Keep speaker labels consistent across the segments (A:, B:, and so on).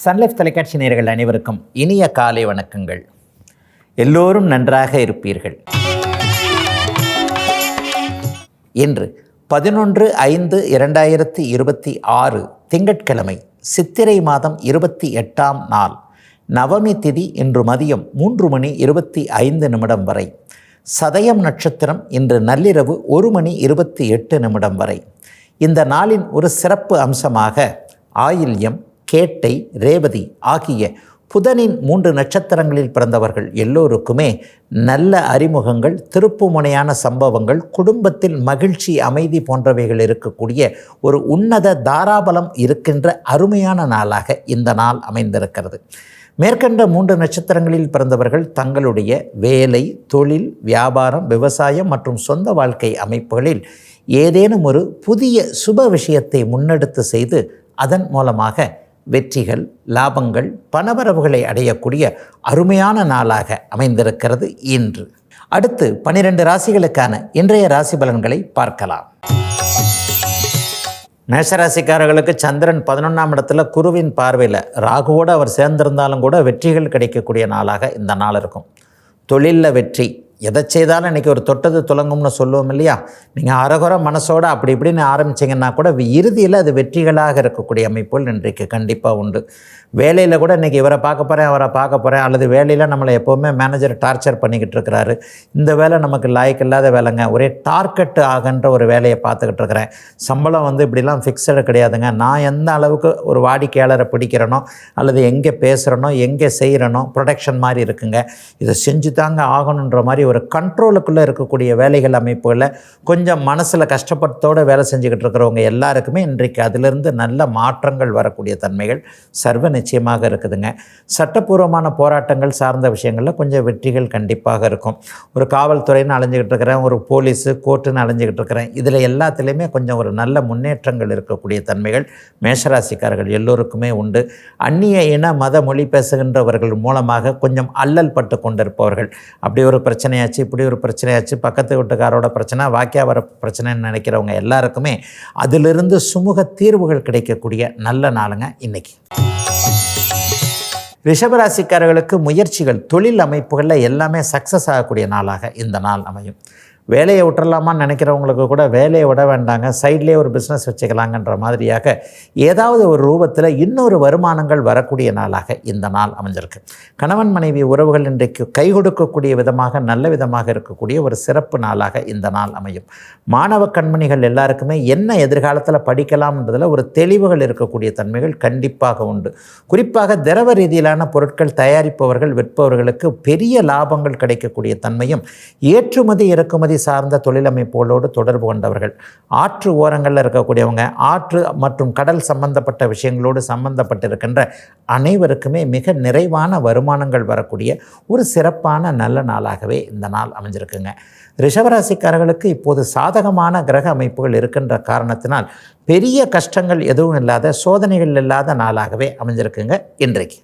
A: Sun Life தொலைக்காட்சி நேயர்கள் அனைவருக்கும் இனிய காலை வணக்கங்கள். எல்லோரும் நன்றாக இருப்பீர்கள். இன்று 11/5/2026 திங்கட்கிழமை, சித்திரை மாதம் 28ஆம் நாள், நவமி திதி இன்று மதியம் 3:25 வரை, சதயம் நட்சத்திரம் இன்று நள்ளிரவு 1:28 வரை. இந்த நாளின் ஒரு சிறப்பு அம்சமாக ஆயில்யம், கேட்டை, ரேவதி ஆகிய புதனின் 3 நட்சத்திரங்களில் பிறந்தவர்கள் எல்லோருக்குமே நல்ல அறிமுகங்கள், திருப்புமுனையான சம்பவங்கள், குடும்பத்தில் மகிழ்ச்சி, அமைதி போன்றவைகள் இருக்கக்கூடிய ஒரு உன்னத தாராபலம் இருக்கின்ற அருமையான நாளாக இந்த நாள் அமைந்திருக்கிறது. மேற்கண்ட 3 நட்சத்திரங்களில் பிறந்தவர்கள் தங்களுடைய வேலை, தொழில், வியாபாரம், விவசாயம் மற்றும் சொந்த வாழ்க்கை அமைப்புகளில் ஏதேனும் ஒரு புதிய சுப விஷயத்தை முன்னெடுத்து செய்து அதன் மூலமாக வெற்றிகள், லாபங்கள், பணவரவுகளை அடையக்கூடிய அருமையான நாளாக அமைந்திருக்கிறது இன்று. அடுத்து 12 ராசிகளுக்கான இன்றைய ராசி பலன்களை பார்க்கலாம். மேஷராசிக்காரர்களுக்கு சந்திரன் 11ஆம் இடத்துல குருவின் பார்வையில் ராகுவோடு அவர் சேர்ந்திருந்தாலும் கூட வெற்றிகள் கிடைக்கக்கூடிய நாளாக இந்த நாள் இருக்கும். தொழிலில் வெற்றி, எதை செய்தாலும் இன்றைக்கி ஒரு தொட்டது துலங்கும்னு சொல்லுவோம் இல்லையா? நீங்கள் அரகுற மனசோடு அப்படி இப்படின்னு ஆரம்பிச்சிங்கன்னா கூட இறுதியில் அது வெற்றிகளாக இருக்கக்கூடிய அமைப்புகள் இன்றைக்கு கண்டிப்பாக உண்டு. வேலையில் கூட இன்றைக்கி இவரை பார்க்க போகிறேன், அவரை பார்க்க போகிறேன், அல்லது வேலையில் நம்மளை எப்போவுமே மேனேஜர் டார்ச்சர் பண்ணிக்கிட்டு இருக்கிறாரு, இந்த வேலை நமக்கு லாய்க்கு இல்லாத வேலைங்க, ஒரே டார்கெட் ஆகின்ற ஒரு வேலையை பார்த்துக்கிட்டு இருக்கிறேன், சம்பளம் இப்படிலாம் ஃபிக்ஸடு கிடையாதுங்க, நான் எந்த அளவுக்கு ஒரு வாடிக்கையாளரை பிடிக்கிறனோ அல்லது எங்கே பேசுகிறனோ எங்கே செய்கிறனோ ப்ரொடக்ஷன் மாதிரி இருக்குங்க, இதை செஞ்சு தாங்க ஆகணுன்ற மாதிரி ஒரு கண்ட்ரோலுக்குள்ளே இருக்கக்கூடிய வேலைகள் அமைப்புகளில் கொஞ்சம் மனசில் கஷ்டப்பட்டோடு வேலை செஞ்சுக்கிட்டு இருக்கிறவங்க எல்லாருக்குமே இன்றைக்கு அதிலிருந்து நல்ல மாற்றங்கள் வரக்கூடிய தன்மைகள் சர்வ நிச்சயமாக இருக்குதுங்க. சட்டப்பூர்வமான போராட்டங்கள் சார்ந்த விஷயங்களில் கொஞ்சம் வெற்றிகள் கண்டிப்பாக இருக்கும். ஒரு காவல்துறைன்னு அலைஞ்சிக்கிட்டு இருக்கிறேன், ஒரு போலீஸு கோர்ட்டுன்னு அலைஞ்சிக்கிட்டு இருக்கிறேன், இதில் எல்லாத்துலேயுமே கொஞ்சம் ஒரு நல்ல முன்னேற்றங்கள் இருக்கக்கூடிய தன்மைகள் மேஷராசிக்காரர்கள் எல்லோருக்குமே உண்டு. அந்நிய இன மத மொழி பேசுகின்றவர்கள் மூலமாக கொஞ்சம் அல்லல் பட்டு கொண்டிருப்பவர்கள், அப்படி ஒரு பிரச்சனையாச்சு, இப்படி ஒரு பிரச்சனையாச்சு, பக்கத்து வீட்டுக்காரோட பிரச்சனை, வாக்கியா வர பிரச்சனைன்னு நினைக்கிறவங்க எல்லாருக்குமே அதிலிருந்து சுமூக தீர்வுகள் கிடைக்கக்கூடிய நல்ல நாளுங்க இன்னைக்கு. ரிஷபராசிக்காரர்களுக்கு முயற்சிகள், தொழில் அமைப்புகளில் எல்லாமே சக்ஸஸ் ஆகக்கூடிய நாளாக இந்த நாள் அமையும். வேலையை விட்டுறலாமான்னு நினைக்கிறவங்களுக்கு கூட வேலையை விட வேண்டாங்க, சைட்லேயே ஒரு பிஸ்னஸ் வச்சுக்கலாங்கன்ற மாதிரியாக ஏதாவது ஒரு ரூபத்தில் இன்னொரு வருமானங்கள் வரக்கூடிய நாளாக இந்த நாள் அமைஞ்சிருக்கு. கணவன் மனைவி உறவுகள் இன்றைக்கு கை கொடுக்கக்கூடிய விதமாக நல்ல விதமாக இருக்கக்கூடிய ஒரு சிறப்பு நாளாக இந்த நாள் அமையும். மாணவ கண்மணிகள் எல்லாருக்குமே என்ன எதிர்காலத்தில் படிக்கலாம்ன்றதில் ஒரு தெளிவுகள் இருக்கக்கூடிய தன்மைகள் கண்டிப்பாக உண்டு. குறிப்பாக திரவ ரீதியிலான பொருட்கள் தயாரிப்பவர்கள், விற்பவர்களுக்கு பெரிய லாபங்கள் கிடைக்கக்கூடிய தன்மையும், ஏற்றுமதி இறக்குமதி சார்ந்த தொழிலமைப்புகளோடு தொடர்பு கொண்டவர்கள், ஆற்று ஓரங்களில் இருக்கக்கூடியவங்க, ஆற்று மற்றும் கடல் சம்பந்தப்பட்ட விஷயங்களோடு சம்பந்தப்பட்டிருக்கின்ற அனைவருக்குமே மிக நிறைவான வருமானங்கள் வரக்கூடிய ஒரு சிறப்பான நல்ல நாளாகவே இந்த நாள் அமைஞ்சிருக்குங்க. ரிஷபராசிக்காரர்களுக்கு இப்போது சாதகமான கிரக அமைப்புகள் இருக்கின்ற காரணத்தினால் பெரிய கஷ்டங்கள் எதுவும் இல்லாத, சோதனைகள் இல்லாத நாளாகவே அமைஞ்சிருக்குங்க இன்றைக்கு.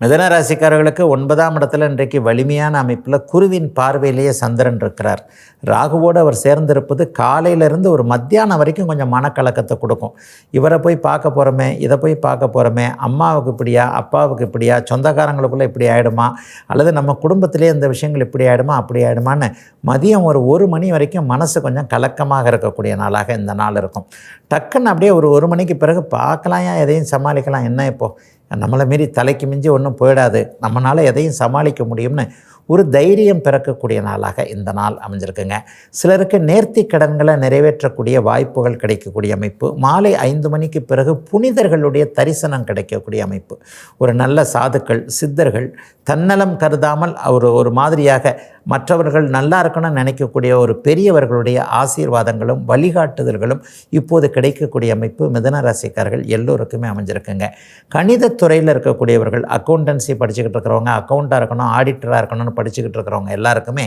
A: மிதுன ராசிக்காரர்களுக்கு 9ஆம் இடத்துல இன்றைக்கு வலிமையான அமைப்பில் குருவின் பார்வையிலேயே சந்திரன் இருக்கிறார். ராகுவோடு அவர் சேர்ந்திருப்பது காலையிலேருந்து ஒரு மத்தியானம் வரைக்கும் கொஞ்சம் மனக்கலக்கத்தை கொடுக்கும். இவரை போய் பார்க்க போகிறோமே, இதை போய் பார்க்க போகிறோமே, அம்மாவுக்கு இப்படியா, அப்பாவுக்கு இப்படியா, சொந்தக்காரங்களுக்குள்ளே இப்படி ஆகிடுமா, அல்லது நம்ம குடும்பத்திலே இந்த விஷயங்கள் இப்படி ஆகிடுமா அப்படி ஆகிடுமான்னு மதியம் ஒரு 1 மணி வரைக்கும் மனசு கொஞ்சம் கலக்கமாக இருக்கக்கூடிய நாளாக இந்த நாள் இருக்கும். டக்குன்னு அப்படியே ஒரு 1 மணிக்கு பிறகு பார்க்கலாம், எதையும் சமாளிக்கலாம், என்ன இப்போது நம்மளை மீறி தலைக்கு மிஞ்சி ஒன்றும் போயிடாது, நம்மளால் எதையும் சமாளிக்க முடியும்னு ஒரு தைரியம் பிறக்கக்கூடிய நாளாக இந்த நாள் அமைஞ்சிருக்குங்க. சிலருக்கு நேர்த்தி கடன்களை நிறைவேற்றக்கூடிய வாய்ப்புகள் கிடைக்கக்கூடிய அமைப்பு, மாலை 5 மணிக்கு பிறகு புனிதர்களுடைய தரிசனம் கிடைக்கக்கூடிய அமைப்பு, ஒரு நல்ல சாதுக்கள், சித்தர்கள், தன்னலம் கருதாமல் ஒரு மாதிரியாக மற்றவர்கள் நல்லா இருக்கணும்னு நினைக்கக்கூடிய ஒரு பெரியவர்களுடைய ஆசீர்வாதங்களும் வழிகாட்டுதல்களும் இப்போது கிடைக்கக்கூடிய அமைப்பு மிதுன ராசிக்காரர்கள் எல்லோருக்குமே அமைஞ்சிருக்குங்க. கணிதத்துறையில் இருக்கக்கூடியவர்கள், அக்கௌண்டன்சி படிச்சுக்கிட்டு இருக்கிறவங்க, அக்கௌண்ட்டாக இருக்கணும், ஆடிட்டராக இருக்கணும்னு படிச்சுக்கிட்டு இருக்கிறவங்க எல்லாருக்குமே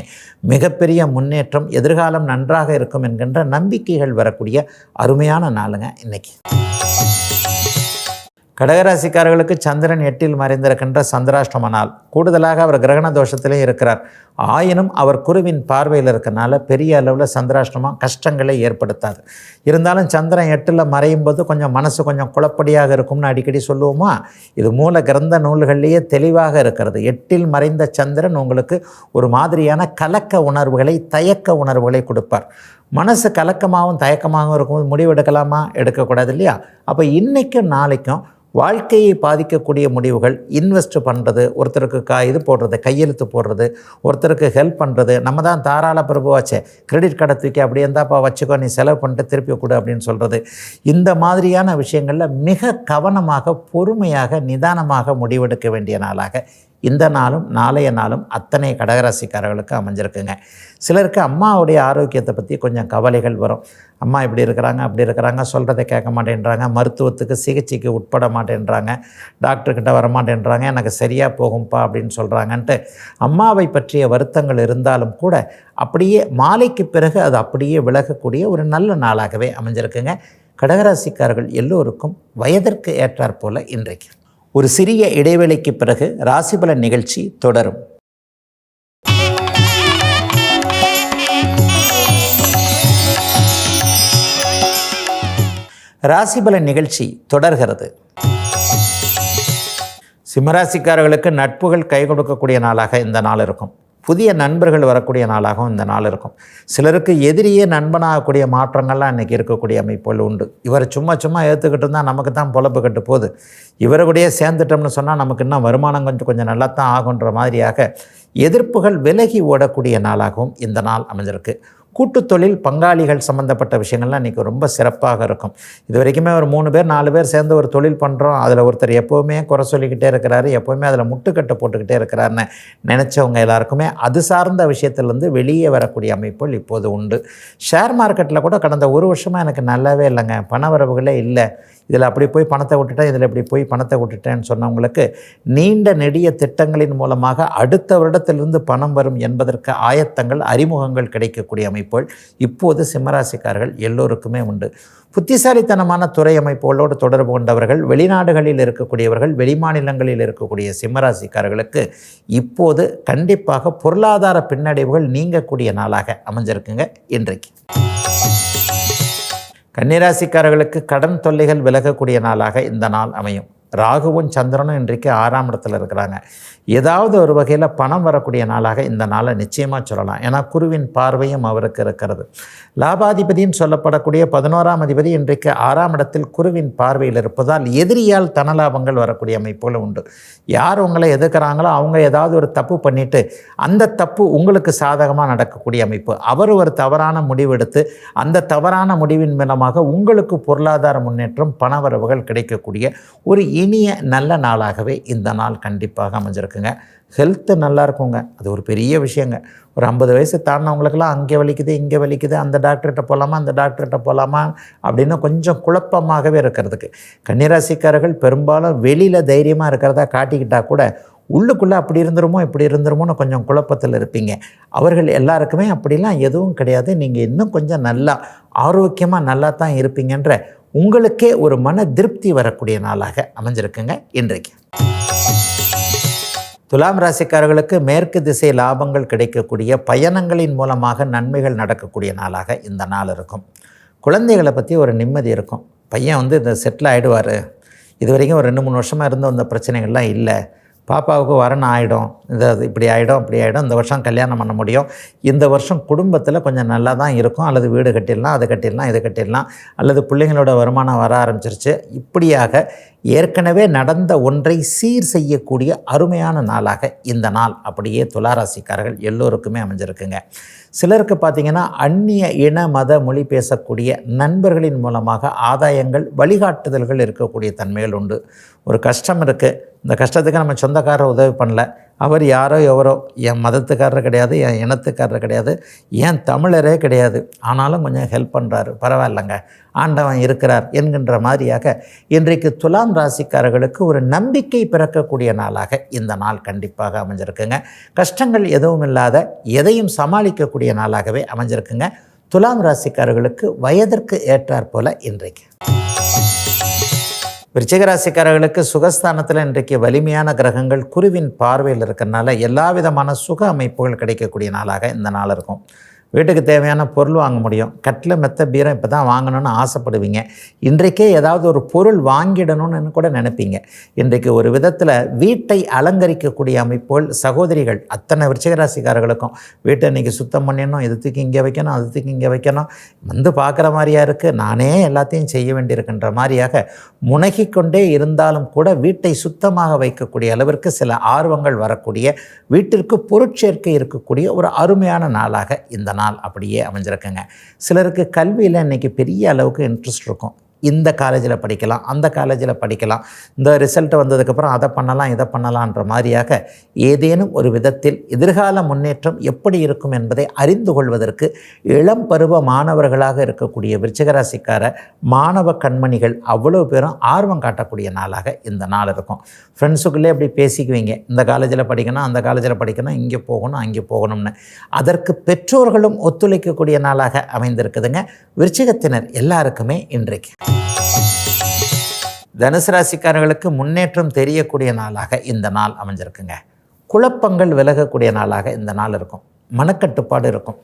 A: மிகப்பெரிய முன்னேற்றம், எதிர்காலம் நன்றாக இருக்கும் என்கின்ற நம்பிக்கைகள் வரக்கூடிய அருமையான நாளுங்க இன்னைக்கு. கடகராசிக்காரர்களுக்கு சந்திரன் 8இல் மறைந்திருக்கின்ற சந்திராஷ்டம நாள். கூடுதலாக அவர் கிரகண தோஷத்திலே இருக்கிறார். ஆயினும் அவர் குருவின் பார்வையில் இருக்கனால பெரிய அளவில் சந்திராஷ்டமம் கஷ்டங்களை ஏற்படுத்தாது. இருந்தாலும் சந்திரன் 8ல் மறையும் போது கொஞ்சம் மனசு கொஞ்சம் குழப்படியாக இருக்கும்னு அடிக்கடி சொல்லுவோமா. இது மூல கிரந்த நூல்கள்லேயே தெளிவாக இருக்கிறது. 8ல் மறைந்த சந்திரன் உங்களுக்கு ஒரு மாதிரியான கலக்க உணர்வுகளை, தயக்க உணர்வுகளை கொடுப்பார். மனசு கலக்கமாகவும் தயக்கமாகவும் இருக்கும்போது முடிவு எடுக்கலாமா? எடுக்கக்கூடாது இல்லையா? அப்போ இன்றைக்கும் நாளைக்கும் வாழ்க்கையை பாதிக்கக்கூடிய முடிவுகள், இன்வெஸ்ட் பண்ணுறது, ஒருத்தருக்கு இது போடுறது, கையெழுத்து போடுறது, ஒருத்தருக்கு ஹெல்ப் பண்ணுறது, நம்ம தான் தாராள பிரபுவாச்சே, கிரெடிட் கார்டை தூக்கி அப்படியே இருந்தாப்பா வச்சுக்கோ, நீ செலவு பண்ணிட்டு திருப்பி கொடு அப்படின்னு சொல்கிறது. இந்த மாதிரியான விஷயங்களில் மிக கவனமாக, பொறுமையாக, நிதானமாக முடிவெடுக்க வேண்டிய நாளாக இந்த நாளும் நாளைய நாளும் அத்தனை கடகராசிக்காரர்களுக்கு அமைஞ்சிருக்குங்க. சிலருக்கு அம்மாவுடைய ஆரோக்கியத்தை பற்றி கொஞ்சம் கவலைகள் வரும். அம்மா இப்படி இருக்கிறாங்க, அப்படி இருக்கிறாங்க, சொல்கிறத கேட்க மாட்டேன்றாங்க, மருத்துவத்துக்கு சிகிச்சைக்கு உட்பட மாட்டேன்றாங்க, டாக்டர்கிட்ட வரமாட்டேன்றாங்க, எனக்கு சரியாக போகும்பா அப்படின்னு சொல்கிறாங்கன்ட்டு அம்மாவை பற்றிய வருத்தங்கள் இருந்தாலும் கூட அப்படியே மாலைக்கு பிறகு அது அப்படியே விலகக்கூடிய ஒரு நல்ல நாளாகவே அமைஞ்சிருக்குங்க. கடகராசிக்காரர்கள் எல்லோருக்கும் வயதிற்கு ஏற்றாற் போல இன்றைக்கு ஒரு சிறிய இடைவேளைக்கு பிறகு ராசிபலன் நிகழ்ச்சி தொடரும். ராசிபலன் நிகழ்ச்சி தொடர்கிறது. சிம்மராசிக்காரர்களுக்கு நட்புகள் கை கொடுக்கக்கூடிய நாளாக இந்த நாள் இருக்கும். புதிய நண்பர்கள் வரக்கூடிய நாளாகவும் இந்த நாள் இருக்கும். சிலருக்கு எதிரியே நண்பனாகக்கூடிய மாற்றங்கள்லாம் இன்றைக்கி இருக்கக்கூடிய அமைப்புகள் உண்டு. இவர் சும்மா ஏற்றுக்கிட்டு இருந்தால் நமக்கு தான் பொழப்பு கட்டு போகுது, இவரை கூடயே சேர்ந்துட்டோம்னு சொன்னால் நமக்கு இன்னும் வருமானம் கொஞ்சம் நல்லா தான் ஆகுன்ற மாதிரியாக எதிர்ப்புகள் விலகி ஓடக்கூடிய நாளாகவும் இந்த நாள் அமைஞ்சிருக்கு. கூட்டுத்தொழில் பங்காளிகள் சம்மந்தப்பட்ட விஷயங்கள்லாம் இன்றைக்கி ரொம்ப சிறப்பாக இருக்கும். இது வரைக்குமே ஒரு 3 பேர் 4 பேர் சேர்ந்து ஒரு தொழில் பண்ணுறோம், அதில் ஒருத்தர் எப்போவுமே குறை சொல்லிக்கிட்டே இருக்கிறாரு, எப்போவுமே அதில் முட்டுக்கட்டை போட்டுக்கிட்டே இருக்கிறாருன்னு நினச்சவங்க எல்லாருக்குமே அது சார்ந்த விஷயத்திலேருந்து வெளியே வரக்கூடிய அமைப்புகள் இப்போது உண்டு. ஷேர் மார்க்கெட்டில் கூட கடந்த 1 வருஷமாக எனக்கு நல்லாவே இல்லைங்க, பண வரவுகளே இல்லை, இதில் அப்படி போய் பணத்தை விட்டுட்டேன், இதில் இப்படி போய் பணத்தை விட்டுட்டேன்னு சொன்னவங்களுக்கு நீண்ட நெடிய திட்டங்களின் மூலமாக அடுத்த வருடத்திலிருந்து பணம் வரும் என்பதற்கு ஆயத்தங்கள், அறிமுகங்கள் கிடைக்கக்கூடிய அமைப்புகள் இப்போது சிம்மராசிக்காரர்கள் எல்லோருக்குமே உண்டு. புத்திசாலித்தனமான துறை அமைப்புகளோடு தொடர்பு கொண்டவர்கள், வெளிநாடுகளில் இருக்கக்கூடியவர்கள், வெளிமாநிலங்களில் இருக்கக்கூடிய சிம்மராசிக்காரர்களுக்கு இப்போது கண்டிப்பாக பொருளாதார பின்னடைவுகள் நீங்கக்கூடிய நாளாக அமைஞ்சிருக்குங்க இன்றைக்கு. கன்னிராசிக்காரர்களுக்கு கடன் தொல்லைகள் விலகக்கூடிய நாளாக இந்த நாள் அமையும். ராகுவும் சந்திரனும் இன்றைக்கு 6ஆம் இடத்துல இருக்கிறாங்க. ஏதாவது ஒரு வகையில் பணம் வரக்கூடிய நாளாக இந்த நாளை நிச்சயமாக சொல்லலாம். ஏன்னா குருவின் பார்வையும் அவருக்கு இருக்கிறது. லாபாதிபதின்னு சொல்லப்படக்கூடிய 11ஆம் அதிபதி இன்றைக்கு 6ஆம் இடத்தில் குருவின் பார்வையில் இருப்பதால் எதிரியால் தனலாபங்கள் வரக்கூடிய அமைப்புகள் உண்டு. யார் உங்களை எதிர்க்கிறாங்களோ அவங்க ஏதாவது ஒரு தப்பு பண்ணிவிட்டு அந்த தப்பு உங்களுக்கு சாதகமாக நடக்கக்கூடிய அமைப்பு. அவர் ஒரு தவறான முடிவெடுத்து அந்த தவறான முடிவின் மூலமாக உங்களுக்கு பொருளாதார முன்னேற்றம், பணவரவுகள் கிடைக்கக்கூடிய ஒரு இனிய நல்ல நாளாகவே இந்த நாள் கண்டிப்பாக அமைஞ்சிருக்குங்க. ஹெல்த்து நல்லா இருக்குங்க, அது ஒரு பெரிய விஷயங்க. ஒரு 50 வயசு தாண்டினவங்களுக்கெல்லாம் அங்கே வலிக்குது, இங்கே வலிக்குது, அந்த டாக்டர்கிட்ட போகலாமா, அந்த டாக்டர்கிட்ட போகலாமா அப்படின்னு கொஞ்சம் குழப்பமாகவே இருக்கிறதுக்கு. கன்னிராசிக்காரர்கள் பெரும்பாலும் வெளியில் தைரியமாக இருக்கிறதா காட்டிக்கிட்டால் கூட உள்ளுக்குள்ளே அப்படி இருந்துருமோ இப்படி இருந்துருமோன்னு கொஞ்சம் குழப்பத்தில் இருப்பீங்க. அவர்கள் எல்லாருக்குமே அப்படிலாம் எதுவும் கிடையாது. நீங்கள் இன்னும் கொஞ்சம் நல்லா ஆரோக்கியமாக நல்லா தான் இருப்பீங்கன்ற உங்களுக்கே ஒரு மன திருப்தி வரக்கூடிய நாளாக அமைஞ்சிருக்குங்க இன்றைக்கு. துலாம் ராசிக்காரர்களுக்கு மேற்கு திசை லாபங்கள் கிடைக்கக்கூடிய பயணங்களின் மூலமாக நன்மைகள் நடக்கக்கூடிய நாளாக இந்த நாள் இருக்கும். குழந்தைகளை பற்றி ஒரு நிம்மதி இருக்கும். பையன் இந்த செட்டில் ஆகிடுவார், இது வரைக்கும் ஒரு 2-3 வருஷமாக இருந்த அந்த பிரச்சனைகள்லாம் இல்லை, பாப்பாவுக்கு வரணும் ஆகிடும், இப்படி ஆகிடும் அப்படி ஆகிடும், இந்த வருஷம் கல்யாணம் பண்ண முடியும், இந்த வருஷம் குடும்பத்தில் கொஞ்சம் நல்லா தான் இருக்கும், அல்லது வீடு கட்டிடலாம், அது கட்டிடலாம், இது கட்டிடலாம், அல்லது பிள்ளைங்களோட வருமானம் வர ஆரம்பிச்சிருச்சு, இப்படியாக ஏற்கனவே நடந்த ஒன்றை சீர் செய்யக்கூடிய அருமையான நாளாக இந்த நாள் அப்படியே துளாராசிக்காரர்கள் எல்லோருக்குமே அமைஞ்சிருக்குங்க. சிலருக்கு பார்த்திங்கன்னா அந்நிய இன மத மொழி பேசக்கூடிய நண்பர்களின் மூலமாக ஆதாயங்கள், வழிகாட்டுதல்கள் இருக்கக்கூடிய தன்மைகள் உண்டு. ஒரு கஷ்டம் இருக்குது, இந்த கஷ்டத்துக்கு நம்ம சொந்தக்காரர் உதவி பண்ணல, அவர் யாரோ எவரோ, என் மதத்துக்காரர் கிடையாது, என் இனத்துக்காரர் கிடையாது, என் தமிழரே கிடையாது, ஆனாலும் கொஞ்சம் ஹெல்ப் பண்ணுறாரு, பரவாயில்லைங்க, ஆண்டவன் இருக்கிறார் என்கின்ற மாதிரியாக இன்றைக்கு துலாம் ராசிக்காரர்களுக்கு ஒரு நம்பிக்கை பிறக்கக்கூடிய நாளாக இந்த நாள் கண்டிப்பாக அமைஞ்சிருக்குங்க. கஷ்டங்கள் எதுவும் இல்லாத எதையும் சமாளிக்கக்கூடிய நாளாகவே அமைஞ்சிருக்குங்க. துலாம் ராசிக்காரர்களுக்கு வயதிற்கு ஏற்றாற் போல இன்றைக்கு. விருச்சிக ராசிக்காரர்களுக்கு சுகஸ்தானத்தில் இன்றைக்கு வலிமையான கிரகங்கள் குருவின் பார்வையில் இருக்கிறனால எல்லா விதமான சுக அமைப்புகள் கிடைக்கக்கூடிய நாளாக இந்த நாள் இருக்கும். வீட்டுக்கு தேவையான பொருள் வாங்க முடியும். கட்டில் மெத்த பீரம் இப்போ தான் வாங்கணும்னு ஆசைப்படுவீங்க. இன்றைக்கே ஏதாவது ஒரு பொருள் வாங்கிடணும்னு கூட நினைப்பீங்க. இன்றைக்கு ஒரு விதத்தில் வீட்டை அலங்கரிக்கக்கூடிய அமைப்புகள் சகோதரிகள் அத்தனை விருச்சிகராசிக்காரர்களுக்கும் வீட்டை இன்றைக்கி சுத்தம் பண்ணிடணும், இது தூக்கி இங்கே வைக்கணும், அது தூக்கி இங்கே வைக்கணும், வந்து பார்க்குற மாதிரியா இருக்குது, நானே எல்லாத்தையும் செய்ய வேண்டியிருக்கின்ற மாதிரியாக முனகிக்கொண்டே இருந்தாலும் கூட வீட்டை சுத்தமாக வைக்கக்கூடிய அளவிற்கு சில ஆர்வங்கள் வரக்கூடிய, வீட்டிற்கு பொருட்சேர்க்கை இருக்கக்கூடிய ஒரு அருமையான நாளாக இந்த நாள் அப்படியே அமைஞ்சிருக்குங்க. சிலருக்கு கல்வியில் இன்றைக்கி பெரிய அளவுக்கு இன்ட்ரெஸ்ட் இருக்கும். இந்த காலேஜில் படிக்கலாம், அந்த காலேஜில் படிக்கலாம், இந்த ரிசல்ட் வந்ததுக்கப்புறம் அதை பண்ணலாம் இதை பண்ணலான்ற மாதிரியாக ஏதேனும் ஒரு விதத்தில் எதிர்கால முன்னேற்றம் எப்படி இருக்கும் என்பதை அறிந்து கொள்வதற்கு இளம் பருவ மாணவர்களாக இருக்கக்கூடிய விருச்சிகராசிக்கார மாணவ கண்மணிகள் அவ்வளோ பேரும் ஆர்வம் காட்டக்கூடிய நாளாக இந்த நாள் இருக்கும். ஃப்ரெண்ட்ஸுக்குள்ளே அப்படி பேசிக்குவீங்க, இந்த காலேஜில் படிக்கணும், அந்த காலேஜில் படிக்கணும், இங்கே போகணும், அங்கே போகணும்னு. அதற்கு பெற்றோர்களும் ஒத்துழைக்கக்கூடிய நாளாக அமைந்திருக்குதுங்க விருச்சிகத்தினர் எல்லாருக்குமே இன்றைக்கு. தனுசு ராசிக்காரர்களுக்கு முன்னேற்றம் தெரியக்கூடிய நாளாக இந்த நாள் அமைஞ்சிருக்குங்க. குழப்பங்கள் விலகக்கூடிய நாளாக இந்த நாள் இருக்கும். மனக்கட்டுப்பாடு இருக்கும்.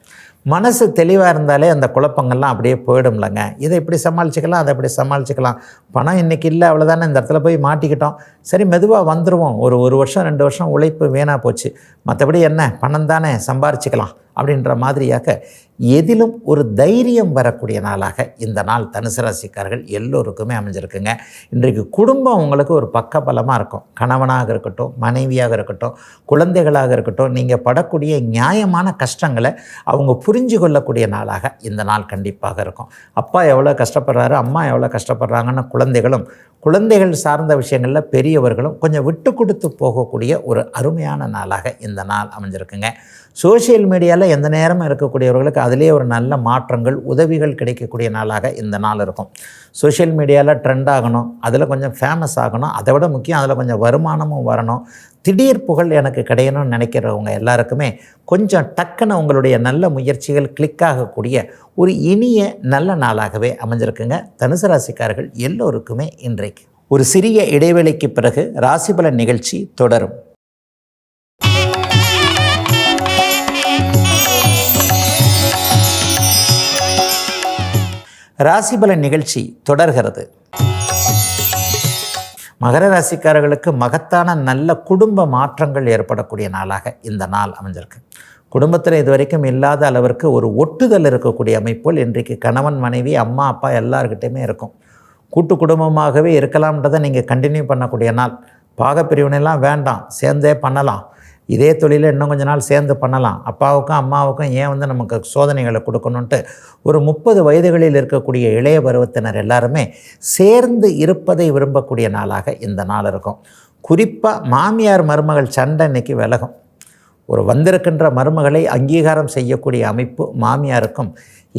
A: மனசு தெளிவாக இருந்தாலே அந்த குழப்பங்கள்லாம் அப்படியே போயிடும்லங்க. இதை இப்படி சமாளிச்சுக்கலாம், அதை இப்படி சமாளிச்சுக்கலாம், பணம் இன்றைக்கி இல்லை அவ்வளோதானே, இந்த இடத்துல போய் மாட்டிக்கிட்டோம், சரி மெதுவாக வந்துடுவோம், ஒரு வருஷம் 2 வருஷம் உழைப்பு வீணாக போச்சு, மற்றபடி என்ன பணம் தானே சம்பாரிச்சிக்கலாம் அப்படின்ற மாதிரியாக எதிலும் ஒரு தைரியம் வரக்கூடிய நாளாக இந்த நாள் தனுசு ராசிக்காரர்கள் எல்லோருக்குமே அமைஞ்சிருக்குங்க. இன்றைக்கு குடும்பம் உங்களுக்கு ஒரு பக்கபலமாக இருக்கும். கணவனாக இருக்கட்டும், மனைவியாக இருக்கட்டும், குழந்தைகளாக இருக்கட்டும், நீங்கள் படக்கூடிய நியாயமான கஷ்டங்களை அவங்க புரிஞ்சு கொள்ளக்கூடிய நாளாக இந்த நாள் கண்டிப்பாக இருக்கும். அப்பா எவ்வளோ கஷ்டப்படுறாரு, அம்மா எவ்வளோ கஷ்டப்படுறாங்கன்னு குழந்தைகளும், குழந்தைகள் சார்ந்த விஷயங்களில் பெரியவர்களும் கொஞ்சம் விட்டு கொடுத்து போகக்கூடிய ஒரு அருமையான நாளாக இந்த நாள் அமைஞ்சிருக்குங்க. சோஷியல் மீடியாவில் எந்த நேரமும் இருக்கக்கூடியவர்களுக்கு அதிலே ஒரு நல்ல மாற்றங்கள், உதவிகள் கிடைக்கக்கூடிய நாளாக இந்த நாள் இருக்கும். சோஷியல் மீடியாவில் ட்ரெண்ட் ஆகணும், அதில் கொஞ்சம் ஃபேமஸ் ஆகணும், அதை விட முக்கியம் அதில் கொஞ்சம் வருமானமும் வரணும், திடீர் புகழ் எனக்கு கிடையணும்னு நினைக்கிறவங்க எல்லாருக்குமே கொஞ்சம் டக்குன்னு உங்களுடைய நல்ல முயற்சிகள் கிளிக் ஆகக்கூடிய ஒரு இனிய நல்ல நாளாகவே அமைஞ்சிருக்குங்க. தனுசு ராசிக்காரர்கள் எல்லோருக்குமே இன்றைக்கு. ஒரு சிறிய இடைவேளைக்கு பிறகு ராசிபலன் நிகழ்ச்சி தொடரும். ராசிபலன் நிகழ்ச்சி தொடர்கிறது. மகர ராசிக்காரர்களுக்கு மகத்தான நல்ல குடும்ப மாற்றங்கள் ஏற்படக்கூடிய நாளாக இந்த நாள் அமைஞ்சிருக்கு. குடும்பத்தில் இதுவரைக்கும் இல்லாத அளவிற்கு ஒரு ஒட்டுதல் இருக்கக்கூடிய அமைப்புகள் இன்றைக்கு கணவன் மனைவி அம்மா அப்பா எல்லார்கிட்டையுமே இருக்கும். கூட்டு குடும்பமாகவே இருக்கலாம்ன்றதை நீங்கள் கண்டினியூ பண்ணக்கூடிய நாள். பாகப்பிரிவினைலாம் வேண்டாம், சேர்ந்தே பண்ணலாம், இதே தொழிலை இன்னும் கொஞ்ச நாள் சேர்ந்து பண்ணலாம், அப்பாவுக்கும் அம்மாவுக்கும் ஏன் நமக்கு சோதனைகளை கொடுக்கணுன்ட்டு ஒரு 30 வயதுகளில் இருக்கக்கூடிய இளைய பருவத்தினர் எல்லாருமே சேர்ந்து இருப்பதை விரும்பக்கூடிய நாளாக இந்த நாள் இருக்கும். குறிப்பாக மாமியார் மருமகள் சண்டை இன்னைக்கு விலகும். ஒரு வந்திருக்கின்ற மருமகளை அங்கீகாரம் செய்யக்கூடிய அமைப்பு மாமியாருக்கும்.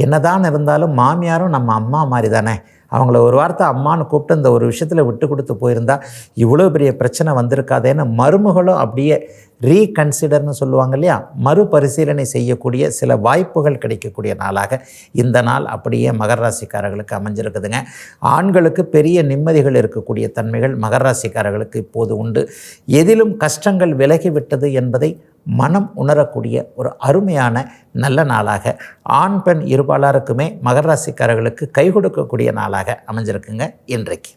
A: என்னதான் இருந்தாலும் மாமியாரும் நம்ம அம்மா மாதிரி தானே, அவங்கள ஒரு வார்த்தை அம்மானு கூப்பிட்டு இந்த ஒரு விஷயத்தில் விட்டு கொடுத்து போயிருந்தால் இவ்வளோ பெரிய பிரச்சனை வந்திருக்காதேன்னு மருமகளும் அப்படியே ரீகன்சிடர்னு சொல்லுவாங்க இல்லையா, மறுபரிசீலனை செய்யக்கூடிய சில வாய்ப்புகள் கிடைக்கக்கூடிய நாளாக இந்த நாள் அப்படியே மகர ராசிக்காரர்களுக்கு அமைஞ்சிருக்குதுங்க. ஆண்களுக்கு பெரிய நிம்மதிகள் இருக்கக்கூடிய தன்மைகள் மகர ராசிக்காரர்களுக்கு இப்போது உண்டு. எதிலும் கஷ்டங்கள் விலகிவிட்டது என்பதை மனம் உணரக்கூடிய ஒரு அருமையான நல்ல நாளாக ஆண் பெண் இருபாலாருக்குமே மகர ராசிக்காரர்களுக்கு கை கொடுக்கக்கூடிய நாளாக அமைஞ்சிருக்குங்க இன்றைக்கு.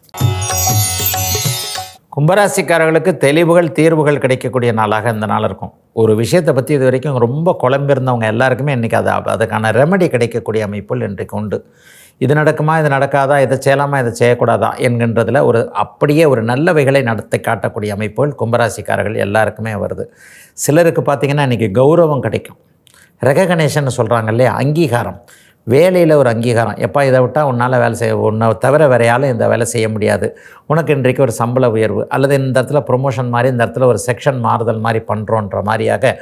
A: கும்பராசிக்காரர்களுக்கு தெளிவுகள் தீர்வுகள் கிடைக்கக்கூடிய நாளாக இந்த நாள் இருக்கும். ஒரு விஷயத்தை பற்றி இது வரைக்கும் ரொம்ப குழம்பிருந்தவங்க எல்லாருக்குமே இன்றைக்கி அதுக்கான ரெமெடி கிடைக்கக்கூடிய அமைப்புகள் இன்றைக்கு உண்டு. இது நடக்குமா, இது நடக்காதா, இதை செய்யலாமா, இதை செய்யக்கூடாதா என்கின்றதில் அப்படியே ஒரு நல்லவைகளை நடத்தி காட்டக்கூடிய அமைப்புகள் கும்பராசிக்காரர்கள் எல்லாருக்குமே வருது. சிலருக்கு பார்த்திங்கன்னா இன்றைக்கி கௌரவம் கிடைக்கும். ரெகக்னேஷன் சொல்கிறாங்க இல்லையா, அங்கீகாரம், வேலையில் ஒரு அங்கீகாரம். எப்போ இதை விட்டால் உன்னால் வேலை செய்ய, உன்னை தவிர வேறு யாரும் இந்த வேலை செய்ய முடியாது, உனக்கு இன்றைக்கு ஒரு சம்பள உயர்வு, அல்லது இந்த இடத்துல ப்ரொமோஷன் மாதிரி, இந்த இடத்துல ஒரு செக்ஷன் மாறுதல் மாதிரி பண்ணுறோன்ற மாதிரியாக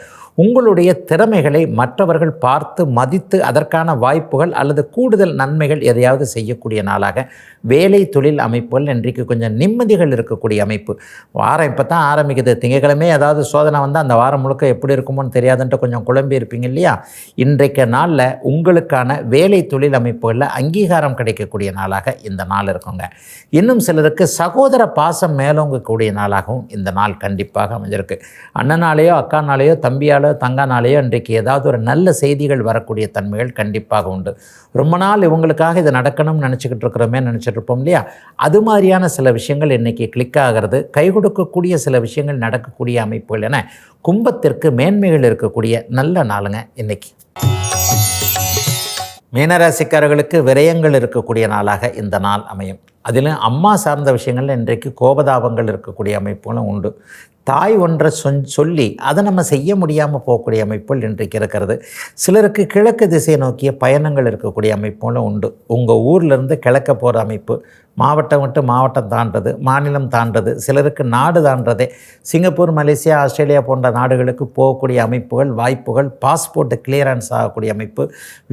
A: உங்களுடைய திறமைகளை மற்றவர்கள் பார்த்து மதித்து அதற்கான வாய்ப்புகள் அல்லது கூடுதல் நன்மைகள் எதையாவது செய்யக்கூடிய நாளாக, வேலை தொழில் அமைப்புகள் இன்றைக்கு கொஞ்சம் நிம்மதிகள் இருக்கக்கூடிய அமைப்பு. வாரம் இப்போ தான் ஆரம்பிக்குது, திங்கட்கிழமை ஏதாவது சோதனை வந்தால் அந்த வாரம் முழுக்க எப்படி இருக்குமோன்னு தெரியாதுன்ட்டு கொஞ்சம் குழம்பி இருப்பீங்க இல்லையா? இன்றைக்கு நாளில் உங்களுக்கான வேலை தொழில் அமைப்புகளில் அங்கீகாரம் கிடைக்கக்கூடிய நாளாக இந்த நாள் இருக்குங்க. இன்னும் சிலருக்கு சகோதர பாசம் மேலோங்கக்கூடிய நாளாகவும் இந்த நாள் கண்டிப்பாக அமைஞ்சிருக்கு. அண்ணனாலேயோ அக்கானாலேயோ தம்பியாலோ தங்கானாலேயோ இன்றைக்கு ஏதாவது ஒரு நல்ல செய்திகள் வரக்கூடிய தன்மைகள் கண்டிப்பாக உண்டு. ரொம்ப நாள் இவங்களுக்காக இது நடக்கணும்னு நினச்சிக்கிட்டு இருக்கிறோமே நினச்சிட்டு இருப்போம் இல்லையா? அது மாதிரியான சில விஷயங்கள் இன்றைக்கி கிளிக் ஆகிறது. கை கொடுக்கக்கூடிய சில விஷயங்கள் நடக்கக்கூடிய அமைப்புகள் என கும்பத்திற்கு மேன்மைகள் இருக்கக்கூடிய நல்ல நாளுங்க இன்னைக்கு. மீனராசிக்காரர்களுக்கு விரயங்கள் இருக்கக்கூடிய நாளாக இந்த நாள் அமையும். அதிலும் அம்மா சார்ந்த விஷயங்களில் இன்றைக்கு கோபதாபங்கள் இருக்கக்கூடிய அமைப்புகளும் உண்டு. தாய் ஒன்றை சொல்லி அதை நம்ம செய்ய முடியாமல் போகக்கூடிய அமைப்புகள் இன்றைக்கு இருக்கிறது. சிலருக்கு கிழக்கு திசையை நோக்கிய பயணங்கள் இருக்கக்கூடிய அமைப்புகளும் உண்டு. உங்கள் ஊர்லேருந்து கிழக்க போகிற அமைப்பு, மாவட்டம் விட்டு மாவட்டம் தாண்டது, மாநிலம் தாண்டது, சிலருக்கு நாடு தாண்டதே, சிங்கப்பூர், மலேசியா, ஆஸ்திரேலியா போன்ற நாடுகளுக்கு போகக்கூடிய அமைப்புகள், வாய்ப்புகள், பாஸ்போர்ட்டு கிளியரன்ஸ் ஆகக்கூடிய அமைப்பு,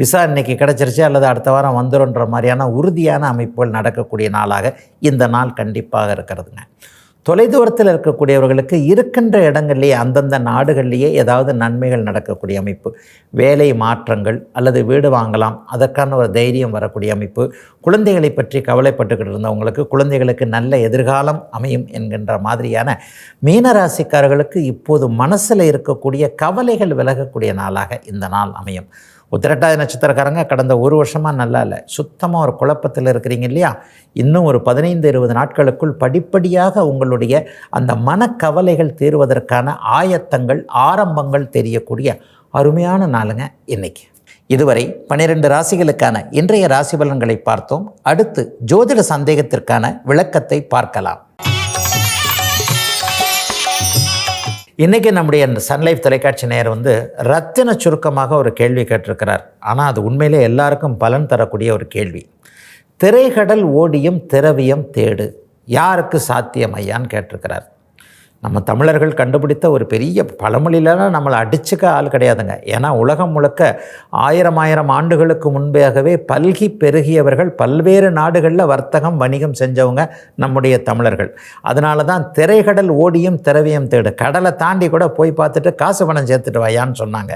A: விசா இன்றைக்கி கிடச்சிருச்சு அல்லது அடுத்த வாரம் வந்துடும்ன்ற மாதிரியான உறுதியான அமைப்புகள் நடக்கக்கூடிய நாளாக இந்த நாள் கண்டிப்பாக இருக்கிறதுங்க. தொலைதூரத்தில் இருக்கக்கூடியவர்களுக்கு இருக்கின்ற இடங்கள்லேயே அந்தந்த நாடுகள்லேயே ஏதாவது நன்மைகள் நடக்கக்கூடிய அமைப்பு, வேலை மாற்றங்கள் அல்லது வீடு வாங்கலாம் அதற்கான ஒரு தைரியம் வரக்கூடிய அமைப்பு, குழந்தைகளை பற்றி கவலைப்பட்டுக்கிட்டு இருந்தவங்களுக்கு குழந்தைகளுக்கு நல்ல எதிர்காலம் அமையும் என்கின்ற மாதிரியான மீனராசிக்காரர்களுக்கு இப்போது மனசில் இருக்கக்கூடிய கவலைகள் விலகக்கூடிய நாளாக இந்த நாள் அமையும். உத்திரட்டாதி நட்சத்திரக்காரங்க கடந்த ஒரு வருஷமாக நல்லா இல்லை, சுத்தமாக ஒரு குழப்பத்தில் இருக்கிறீங்க இல்லையா? இன்னும் ஒரு 15-20 நாட்களுக்குள் படிப்படியாக உங்களுடைய அந்த மனக்கவலைகள் தீர்வதற்கான ஆயத்தங்கள், ஆரம்பங்கள் தெரியக்கூடிய அருமையான நாளுங்க இன்னைக்கு. இதுவரை 12 ராசிகளுக்கான இன்றைய ராசி பலன்களை பார்த்தோம். அடுத்து ஜோதிட சந்தேகத்திற்கான விளக்கத்தை பார்க்கலாம். இன்றைக்கி நம்முடைய சன்லைஃப் தொலைக்காட்சி நேயர் ரத்தின சுருக்கமாக ஒரு கேள்வி கேட்டிருக்கிறார். ஆனால் அது உண்மையிலே எல்லாருக்கும் பலன் தரக்கூடிய ஒரு கேள்வி. திரைக்கடல் ஓடியும் திரவியம் தேடு, யாருக்கு சாத்தியம் ஐயான்னு கேட்டிருக்கிறார். நம்ம தமிழர்கள் கண்டுபிடித்த ஒரு பெரிய பழமொழியிலலாம் நம்மளை அடிச்சுக்க ஆள் கிடையாதுங்க. ஏன்னா உலகம் முழுக்க ஆயிரம் ஆண்டுகளுக்கு முன்பாகவே பல்கி பெருகியவர்கள், பல்வேறு நாடுகளில் வர்த்தகம் வணிகம் செஞ்சவங்க நம்முடைய தமிழர்கள். அதனால தான் திரைக்கடல் ஓடியும் திரவியம் தேடு, கடலை தாண்டி கூட போய் பார்த்துட்டு காசு பணம் சேர்த்துட்டு வாயான்னு சொன்னாங்க.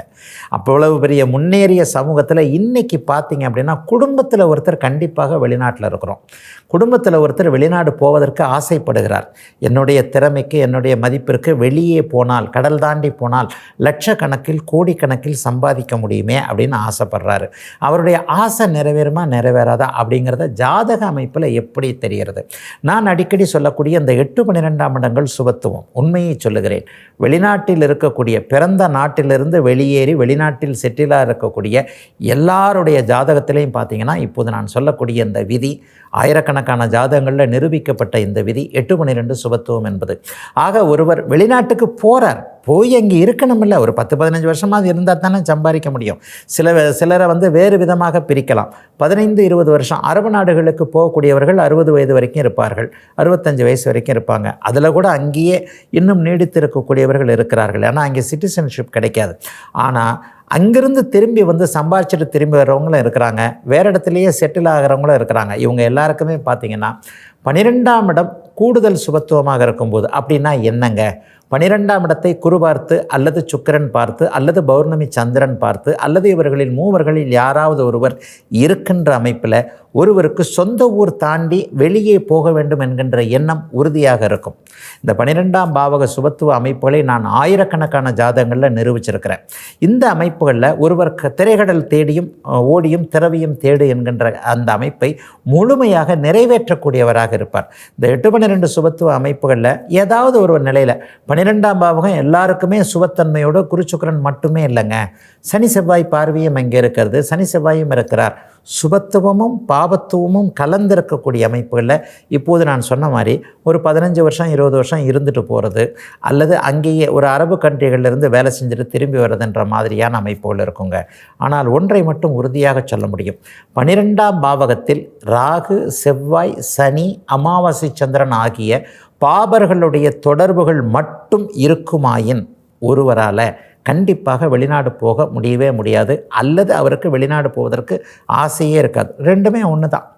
A: அவ்வளவு பெரிய முன்னேறிய சமூகத்தில் இன்றைக்கி பார்த்தீங்க அப்படின்னா குடும்பத்தில் ஒருத்தர் கண்டிப்பாக வெளிநாட்டில் இருக்கிறோம். குடும்பத்தில் ஒருத்தர் வெளிநாடு போவதற்கு ஆசைப்படுகிறார். என்னுடைய திறமைக்கு, என்னுடைய மதிப்பிற்கு வெளியே போனால், கடல் தாண்டி போனால் லட்சக்கணக்கில் கோடிக்கணக்கில் சம்பாதிக்க முடியுமே அப்படின்னு ஆசைப்படுறாரு. அவருடைய ஆசை நிறைவேறுமா நிறைவேறாதா அப்படிங்கிறத ஜாதக அமைப்பில் எப்படி தெரிகிறது? நான் அடிக்கடி சொல்லக்கூடிய இந்த 8-12 இடங்கள் சுபத்துவம். உண்மையை சொல்லுகிறேன், வெளிநாட்டில் இருக்கக்கூடிய, பிறந்த நாட்டிலிருந்து வெளியேறி வெளிநாட்டில் செட்டிலாக இருக்கக்கூடிய எல்லாருடைய ஜாதகத்திலையும் பார்த்தீங்கன்னா இப்போது நான் சொல்லக்கூடிய இந்த விதி, ஆயிரக்கணக்கான ஜாதகங்களில் நிரூபிக்கப்பட்ட இந்த விதி 8-12 சுபத்துவம் என்பது. ஆக ஒருவர் வெளிநாட்டுக்கு போகிறார், போய் அங்கே இருக்கணுமில்ல, ஒரு 10-15 வருஷமாக இருந்தால் தானே சம்பாதிக்க முடியும். சிலரை வேறு விதமாக பிரிக்கலாம். 15-20 வருஷம் அரபு நாடுகளுக்கு போகக்கூடியவர்கள் 60 வயது வரைக்கும் இருப்பார்கள், 65 வயசு வரைக்கும் இருப்பாங்க. அதில் கூட அங்கேயே இன்னும் நீடித்திருக்கக்கூடியவர்கள் இருக்கிறார்கள். ஏன்னா அங்கே சிட்டிசன்ஷிப் கிடைக்காது. ஆனால் அங்கிருந்து திரும்பி சம்பாதிச்சுட்டு திரும்பி வர்றவங்களும் இருக்கிறாங்க, வேறு இடத்துலையே செட்டில் ஆகிறவங்களும் இருக்கிறாங்க. இவங்க எல்லாருக்குமே பார்த்திங்கன்னா 12ஆம் இடம் கூடுதல் சுபத்துவமாக இருக்கும்போது, அப்படின்னா என்னங்க? 12ஆம் இடத்தை குரு பார்த்து அல்லது சுக்கிரன் பார்த்து அல்லது பௌர்ணமி சந்திரன் பார்த்து அல்லது இவர்களில் மூவர்களில் யாராவது ஒருவர் இருக்கின்ற அமைப்பில் ஒருவருக்கு சொந்த ஊர் தாண்டி வெளியே போக வேண்டும் என்கின்ற எண்ணம் உறுதியாக இருக்கும். இந்த 12ஆம் பாவக சுபத்துவ அமைப்புகளை நான் ஆயிரக்கணக்கான ஜாதகங்களில் நிரூபிச்சிருக்கிறேன். இந்த அமைப்புகளில் ஒருவர் திரைக்கடல் தேடியும் ஓடியும் திரவியும் தேடு என்கின்ற அந்த அமைப்பை முழுமையாக நிறைவேற்றக்கூடியவராக இருப்பார். இந்த 8-12 சுபத்துவ அமைப்புகளில் ஏதாவது ஒரு நிலையில் 12ஆம் பாவகம் எல்லாருக்குமே சுபத்தன்மையோடு குரு சுக்கிரன் மட்டுமே இல்லைங்க, சனி செவ்வாய் பார்வையும் அங்கே இருக்கிறது, சனி செவ்வாயும் இருக்கிறார். சுபத்துவமும் பாபத்துவமும் கலந்திருக்கக்கூடிய அமைப்புகளில் இப்போது நான் சொன்ன மாதிரி ஒரு 15 வருஷம் 20 வருஷம் இருந்துட்டு போகிறது, அல்லது அங்கேயே ஒரு அரபு கண்ட்ரிகளிலிருந்து வேலை செஞ்சுட்டு திரும்பி வர்றதுன்ற மாதிரியான அமைப்புகள் இருக்குங்க. ஆனால் ஒன்றை மட்டும் உறுதியாக சொல்ல முடியும், 12ஆம் பாவகத்தில் ராகு, செவ்வாய், சனி, அமாவாசை, சந்திரன் ஆகிய பாபர்களுடைய தொடர்புகள் மட்டும் இருக்குமாயின் ஒருவரால் கண்டிப்பாக வெளிநாடு போக முடியவே முடியாது, அல்லது அவருக்கு வெளிநாடு போவதற்கு ஆசையே இருக்காது. ரெண்டுமே ஒன்று தான்.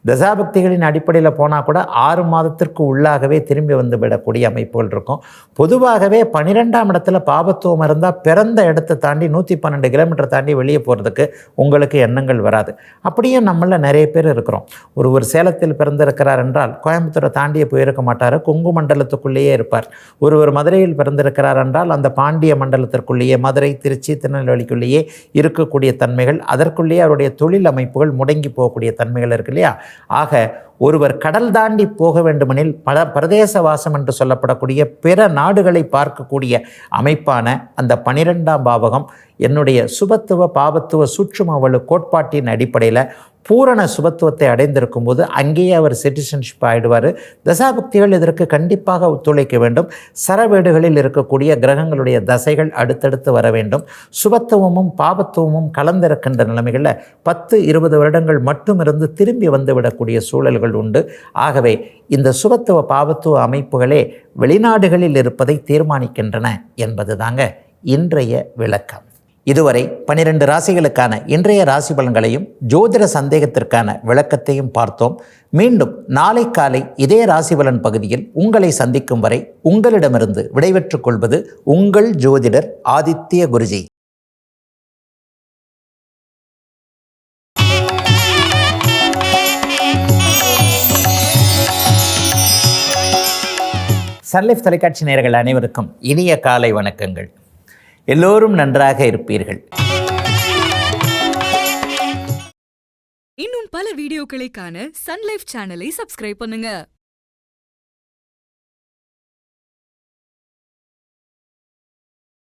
A: தசாபக்திகளின் அடிப்படையில் போனால் கூட 6 மாதத்திற்கு உள்ளாகவே திரும்பி வந்து விடக்கூடிய அமைப்புகள் இருக்கும். பொதுவாகவே 12ஆம் இடத்துல பாபத்துவம் இருந்தால் பிறந்த இடத்தை தாண்டி 112 கிலோமீட்டர் தாண்டி வெளியே போகிறதுக்கு உங்களுக்கு எண்ணங்கள் வராது. அப்படியே நம்மள நிறைய பேர் இருக்கிறோம். ஒருவர் சேலத்தில் பிறந்திருக்கிறார் என்றால் கோயம்புத்தூரை தாண்டியே போயிருக்க மாட்டார், கொங்கு மண்டலத்துக்குள்ளேயே இருப்பார். ஒருவர் மதுரையில் பிறந்திருக்கிறார் என்றால் அந்த பாண்டிய மண்டலத்திற்குள்ளேயே, மதுரை, திருச்சி, திருநெல்வேலிக்குள்ளேயே இருக்கக்கூடிய தன்மைகள், அதற்குள்ளேயே அவருடைய தொழில் அமைப்புகள் முடங்கி போகக்கூடிய தன்மைகள் இருக்கு இல்லையா? ஆக ஒருவர் கடல் தாண்டி போக வேண்டுமெனில் பல பிரதேச வாசம் என்று சொல்லப்படக்கூடிய பிற நாடுகளை பார்க்கக்கூடிய அமைப்பான அந்த 12ஆம் பாவகம் என்னுடைய சுபத்துவ பாபத்துவ சூட்சுமவலு கோட்பாட்டின் அடிப்படையில் பூரண சுபத்துவத்தை அடைந்திருக்கும் போது அங்கேயே அவர் சிட்டிசன்ஷிப் ஆகிடுவார். தசாபக்திகள் இதற்கு கண்டிப்பாக ஒத்துழைக்க வேண்டும். சரவேடுகளில் இருக்கக்கூடிய கிரகங்களுடைய தசைகள் அடுத்தடுத்து வர வேண்டும். சுபத்துவமும் பாபத்துவமும் கலந்திருக்கின்ற நிலைமைகளில் 10-20 வருடங்கள் மட்டும் இருந்து திரும்பி வந்துவிடக்கூடிய சூழல்கள் உண்டு. ஆகவே இந்த சுபத்துவ பாபத்துவ அமைப்புகளே வெளிநாடுகளில் இருப்பதை தீர்மானிக்கின்றன என்பது தாங்க இன்றைய விளக்கம். இதுவரை 12 ராசிகளுக்கான இன்றைய ராசி பலன்களையும் ஜோதிட சந்தேகத்திற்கான விளக்கத்தையும் பார்த்தோம். மீண்டும் நாளை காலை இதே ராசி பலன் பகுதியில் உங்களை சந்திக்கும் வரை உங்களிடமிருந்து விடைபெற்றுக் கொள்வது உங்கள் ஜோதிடர் ஆதித்ய குருஜி. சன்லைஃப் தொலைக்காட்சி நேயர்கள் அனைவருக்கும் இனிய காலை வணக்கங்கள். எல்லோரும் நன்றாக இருப்பீர்கள்.
B: இன்னும் பல வீடியோக்களை காண சன்லைஃப் சேனலை சப்ஸ்கிரைப் பண்ணுங்க.